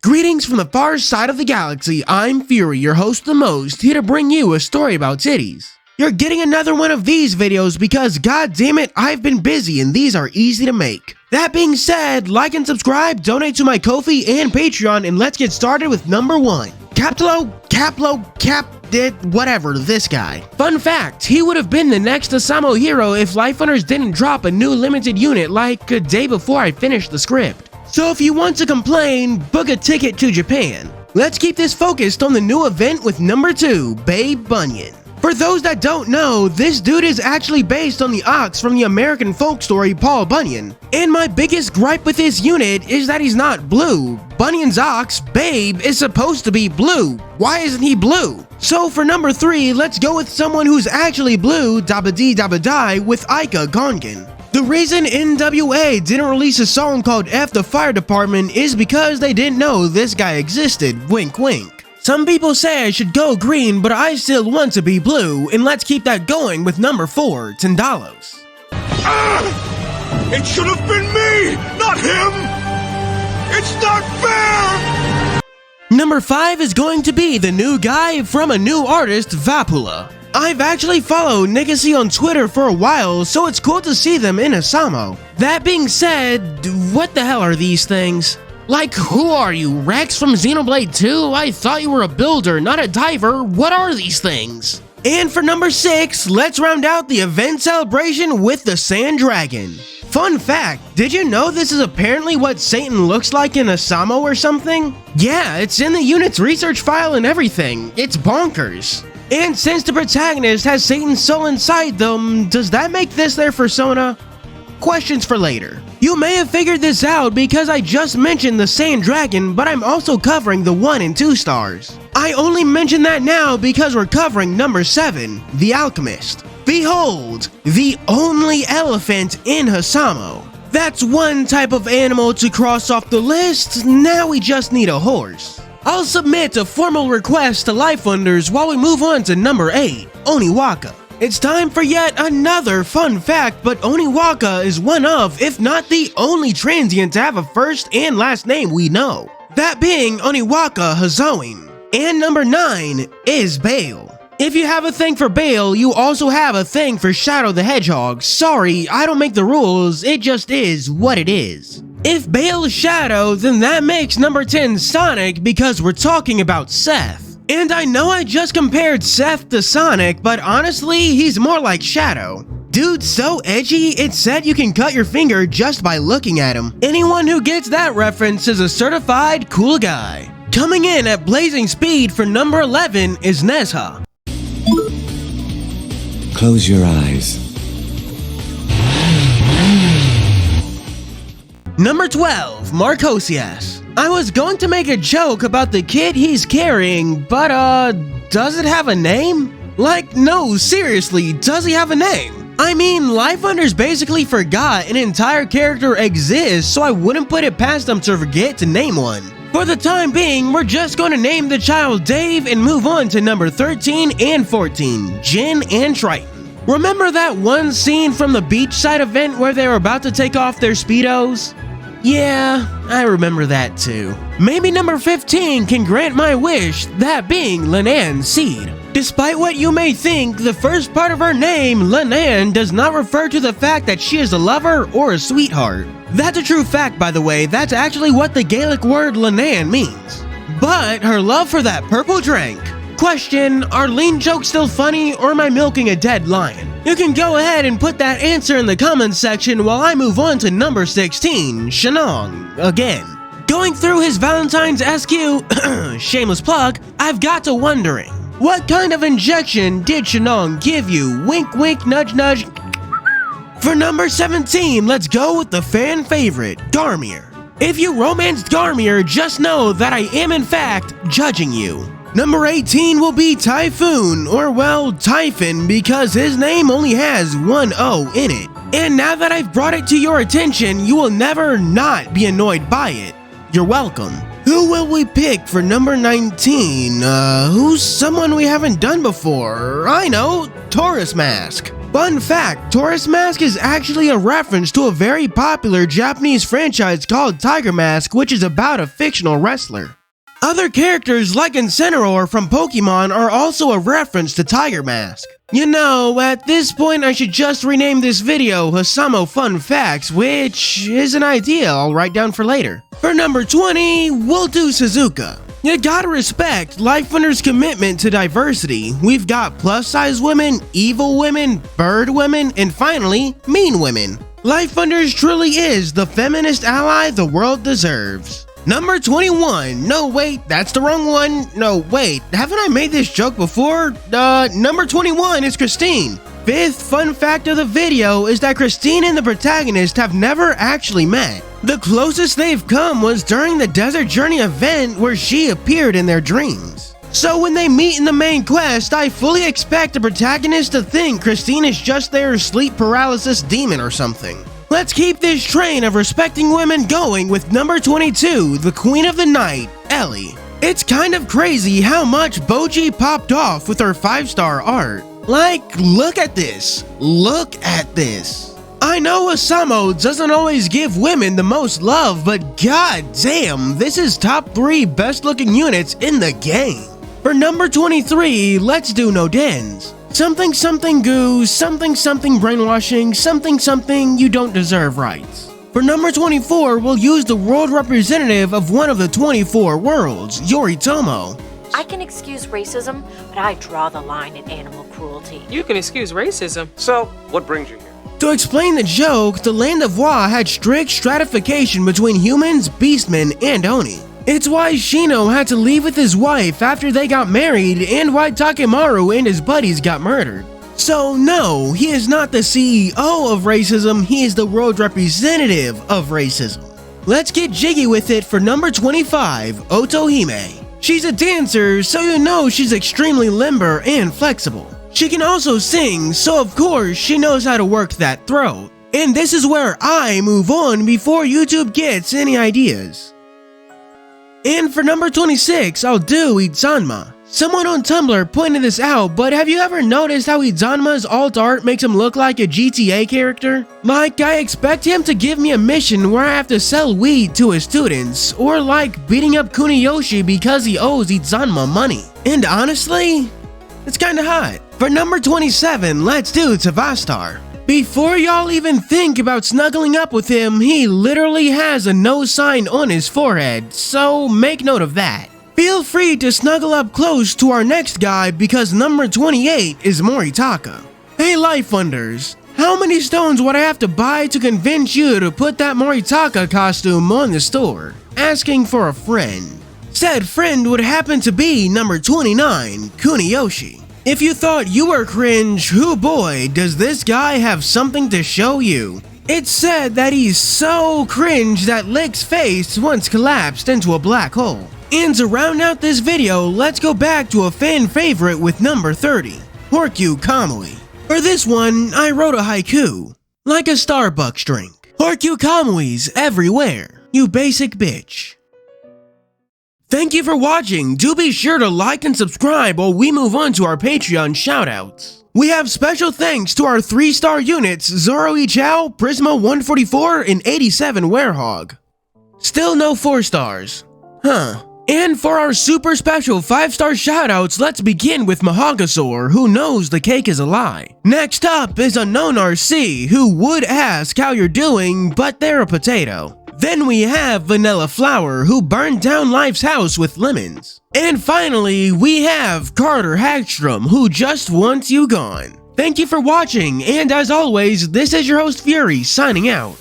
Greetings from the far side of the galaxy, I'm Fury, your host of the most, here to bring you a story about titties. You're getting another one of these videos because god damn it, I've been busy and these are easy to make. That being said, like and subscribe, donate to my Ko-fi and Patreon, and let's get started with number 1. Whatever, this guy. Fun fact, he would have been the next HOUSAMO hero if Lifehunters didn't drop a new limited unit like a day before I finished the script. So if you want to complain, book a ticket to Japan. Let's keep this focused on the new event with number 2, Babe Bunyan. For those that don't know, this dude is actually based on the ox from the American folk story Paul Bunyan. And my biggest gripe with his unit is that he's not blue. Bunyan's ox, Babe, is supposed to be blue. Why isn't he blue? So for number 3, let's go with someone who's actually blue, Dabba-dee Dabba-die, with Ika Gongan. The reason NWA didn't release a song called F the Fire Department is because they didn't know this guy existed, wink wink. Some people say I should go green, but I still want to be blue, and let's keep that going with number 4, Tendalos. It should have been me, not him! It's not fair! Number 5 is going to be the new guy from a new artist, Vapula. I've actually followed Nickasy on Twitter for a while, so it's cool to see them in HOUSAMO. That being said, what the hell are these things? Like, who are you, Rex from Xenoblade 2? I thought you were a builder, not a diver. What are these things? And for number 6, let's round out the event celebration with the Sand Dragon. Fun fact, did you know this is apparently what Satan looks like in HOUSAMO or something? Yeah, it's in the unit's research file and everything. It's bonkers. And since the protagonist has Satan's soul inside them, does that make this their persona? Questions for later. You may have figured this out because I just mentioned the Sand Dragon, but I'm also covering the 1 and 2 stars. I only mention that now because we're covering number 7, the Alchemist. Behold, the only elephant in HOUSAMO. That's one type of animal to cross off the list, now we just need a horse. I'll submit a formal request to Lifehunters while we move on to number 8, Oniwaka. It's time for yet another fun fact, but Oniwaka is one of, if not the only transient to have a first and last name we know. That being Oniwaka Hazoin. And number 9 is Bale. If you have a thing for Bale, you also have a thing for Shadow the Hedgehog. Sorry, I don't make the rules, it just is what it is. If Bale is Shadow, then that makes number 10 Sonic because we're talking about Seth. And I know I just compared Seth to Sonic, but honestly, he's more like Shadow. Dude's so edgy, it's said you can cut your finger just by looking at him. Anyone who gets that reference is a certified cool guy. Coming in at blazing speed for number 11 is Nezha. Close your eyes. Number 12, Marcosias. I was going to make a joke about the kid he's carrying, but does it have a name? Like, no, seriously, does he have a name? I mean, Lifehunters basically forgot an entire character exists, so I wouldn't put it past them to forget to name one. For the time being, we're just going to name the child Dave and move on to number 13 and 14, Jin and Triton. Remember that one scene from the beachside event where they were about to take off their Speedos? Yeah, I remember that too. Maybe number 15 can grant my wish, that being Linan Seed. Despite what you may think, the first part of her name, Linan, does not refer to the fact that she is a lover or a sweetheart. That's a true fact, by the way. That's actually what the Gaelic word Linan means. But her love for that purple drink. Question, are lean jokes still funny or am I milking a dead lion? You can go ahead and put that answer in the comments section while I move on to number 16, Shenong, again. Going through his Valentine's SQ, shameless plug, I've got to wondering, what kind of injection did Shenong give you? Wink wink, nudge nudge. For number 17, let's go with the fan favorite, Garmier. If you romanced Garmier, just know that I am in fact judging you. Number 18 will be Typhoon, or well, Typhon, because his name only has one O in it. And now that I've brought it to your attention, you will never not be annoyed by it. You're welcome. Who will we pick for number 19? Who's someone we haven't done before? I know, Taurus Mask. Fun fact, Taurus Mask is actually a reference to a very popular Japanese franchise called Tiger Mask, which is about a fictional wrestler. Other characters like Incineroar from Pokemon are also a reference to Tiger Mask. You know, at this point I should just rename this video HOUSAMO Fun Facts, which is an idea I'll write down for later. For number 20, we'll do Suzuka. You gotta respect Lifefunder's commitment to diversity. We've got plus-size women, evil women, bird women, and finally, mean women. Lifefunders truly is the feminist ally the world deserves. Number 21. No, wait, that's the wrong one. No, wait, haven't I made this joke before? Number 21 is Christine. Fifth fun fact of the video is that Christine and the protagonist have never actually met. The closest they've come was during the Desert Journey event where she appeared in their dreams. So when they meet in the main quest, I fully expect the protagonist to think Christine is just their sleep paralysis demon or something. Let's keep this train of respecting women going with number 22, the Queen of the Night, Ellie. It's kind of crazy how much Boji popped off with her 5-star art. Like, look at this. Look at this. I know HOUSAMO doesn't always give women the most love, but god damn, this is top 3 best looking units in the game. For number 23, let's do no dens. Something something goo, something something brainwashing, something something you don't deserve rights. For number 24, we'll use the world representative of one of the 24 worlds, Yoritomo. I can excuse racism, but I draw the line at animal cruelty. You can excuse racism. So, what brings you here? To explain the joke, the land of Wa had strict stratification between humans, beastmen, and Oni. It's why Shino had to leave with his wife after they got married and why Takemaru and his buddies got murdered. So no, he is not the CEO of racism, he is the world representative of racism. Let's get jiggy with it for number 25, Otohime. She's a dancer, so you know she's extremely limber and flexible. She can also sing, so of course she knows how to work that throat. And this is where I move on before YouTube gets any ideas. And for number 26, I'll do Izanma. Someone on Tumblr pointed this out, but have you ever noticed how Izanma's alt art makes him look like a GTA character? Like, I expect him to give me a mission where I have to sell weed to his students, or like beating up Kuniyoshi because he owes Izanma money. And honestly, it's kinda hot. For number 27, let's do Tavastar. Before y'all even think about snuggling up with him, he literally has a no sign on his forehead, so make note of that. Feel free to snuggle up close to our next guy because number 28 is Moritaka. Hey Lifefunders, how many stones would I have to buy to convince you to put that Moritaka costume on the store? Asking for a friend. Said friend would happen to be number 29, Kuniyoshi. If you thought you were cringe, hoo boy, does this guy have something to show you. It's said that he's so cringe that Lick's face once collapsed into a black hole. And to round out this video, let's go back to a fan favorite with number 30, Horkyu Kamui. For this one, I wrote a haiku, like a Starbucks drink. Horkyu Kamui's everywhere, you basic bitch. Thank you for watching. Do be sure to like and subscribe while we move on to our Patreon shoutouts. We have special thanks to our 3-star units Zoro Ichao, Prisma 144, and 87 Werehog. Still no 4 stars. Huh. And for our super special 5-star shoutouts, let's begin with Mahagasaur, who knows the cake is a lie. Next up is Unknown RC, who would ask how you're doing, but they're a potato. Then we have Vanilla Flower, who burned down Life's house with lemons. And finally, we have Carter Hagstrom, who just wants you gone. Thank you for watching, and as always, this is your host Fury, signing out.